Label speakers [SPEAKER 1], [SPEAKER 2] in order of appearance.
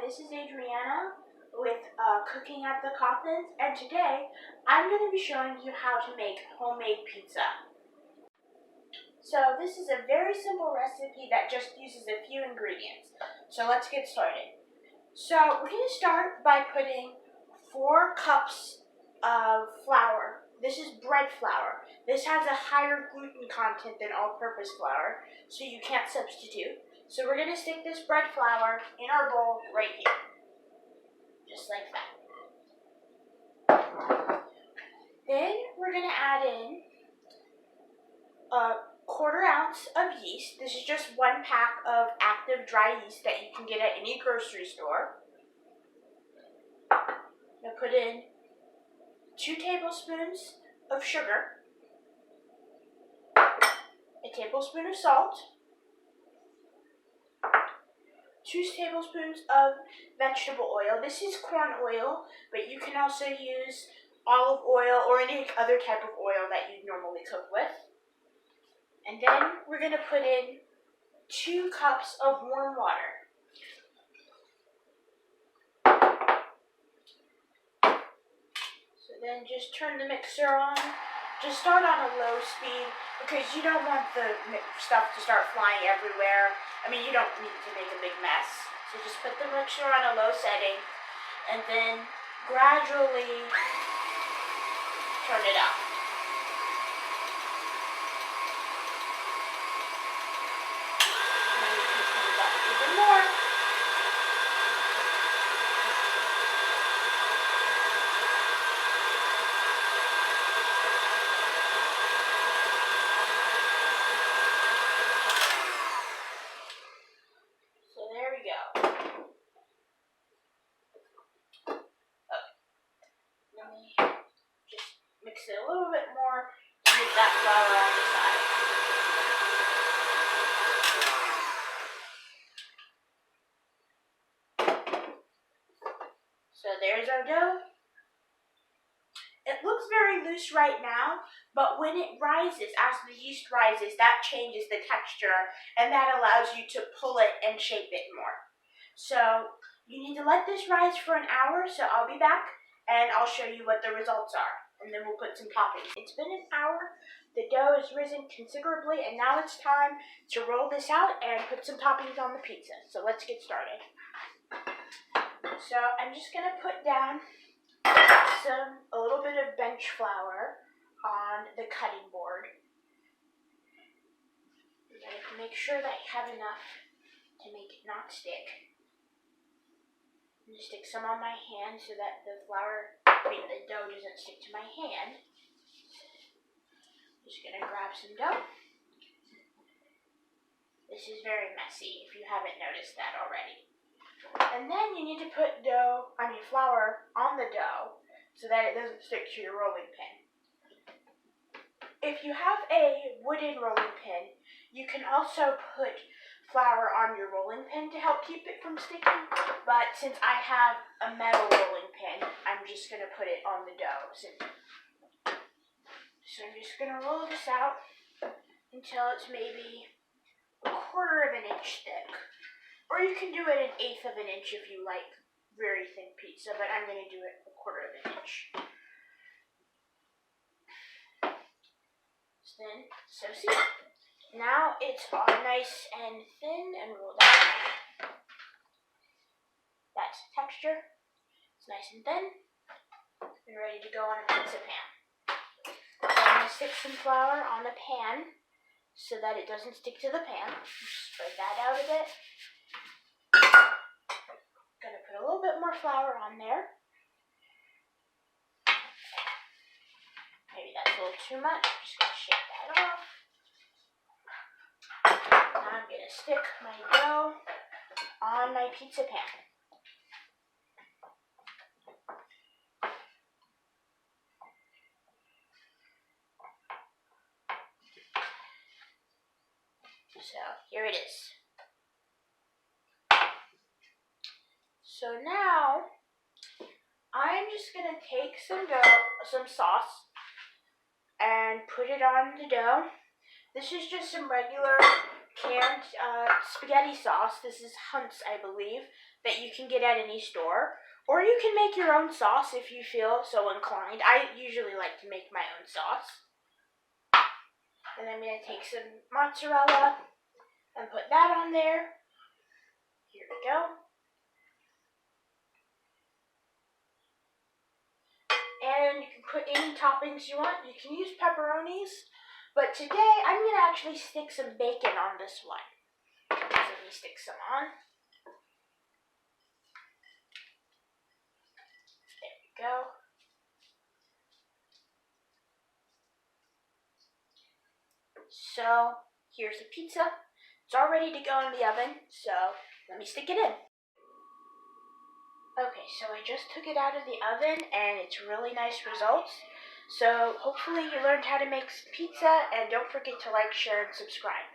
[SPEAKER 1] this is Adriana with Cooking at the Coffins, and today I'm going to be showing you how to make homemade pizza. So this is a very simple recipe that just uses a few ingredients. So let's get started. So we're going to start by putting 4 cups of flour. This is bread flour. This has a higher gluten content than all-purpose flour, so you can't substitute. So we're going to stick this bread flour in our bowl right here, just like that. Then we're going to add in a 1/4 ounce of yeast. This is just 1 pack of active dry yeast that you can get at any grocery store. Now put in 2 tablespoons of sugar, a tablespoon of salt, 2 tablespoons of vegetable oil. This is corn oil, but you can also use olive oil or any other type of oil that you normally cook with. And then we're going to put in 2 cups of warm water. So then just turn the mixer on. Just start on a low speed because you don't want the stuff to start flying everywhere. I mean, you don't need to make a big mess. So just put the mixer on a low setting and then gradually turn it up. And then you can turn it up even more. Just mix it a little bit more to get that flour on the side. So there's our dough. It looks very loose right now, but when it rises, as the yeast rises, that changes the texture and that allows you to pull it and shape it more. So you need to let this rise for an hour, so I'll be back and I'll show you what the results are, and then we'll put some toppings. It's been an hour, the dough has risen considerably, and now it's time to roll this out and put some toppings on the pizza. So let's get started. So I'm just going to put down a little bit of bench flour on the cutting board. You gotta make sure that you have enough to make it not stick. I'm going to stick some on my hand so that the dough doesn't stick to my hand. Just going to grab some dough. This is very messy if you haven't noticed that already. And then you need to put flour on the dough so that it doesn't stick to your rolling pin. If you have a wooden rolling pin, you can also put flour on your rolling pin to help keep it from sticking, but since I have a metal rolling pin, I'm just going to put it on the dough. So I'm just going to roll this out until it's maybe 1/4 inch thick. Or you can do it 1/8 inch if you like very thin pizza, but I'm going to do it 1/4 inch. So see, now it's all nice and thin and rolled out. That's the texture. It's nice and thin and ready to go on a pizza pan. I'm going to stick some flour on the pan so that it doesn't stick to the pan. Spread that out a bit. Going to put a little bit more flour on there. Maybe that's a little too much. I'm just going to shake that off. Now I'm going to stick my dough on my pizza pan. So here it is. So now I'm just going to take some sauce, and put it on the dough. This is just some regular canned spaghetti sauce. This is Hunt's, I believe. that you can get at any store. Or you can make your own sauce if you feel so inclined. I usually like to make my own sauce. And I'm going to take some mozzarella and put that on there. Here we go. And you can put any toppings you want. You can use pepperonis. But today, I'm going to actually stick some bacon on this one. So let me stick some on. There we go. So, here's the pizza. It's all ready to go in the oven, so let me stick it in. Okay, so I just took it out of the oven, and it's really nice results. So, hopefully you learned how to make pizza, and don't forget to like, share, and subscribe.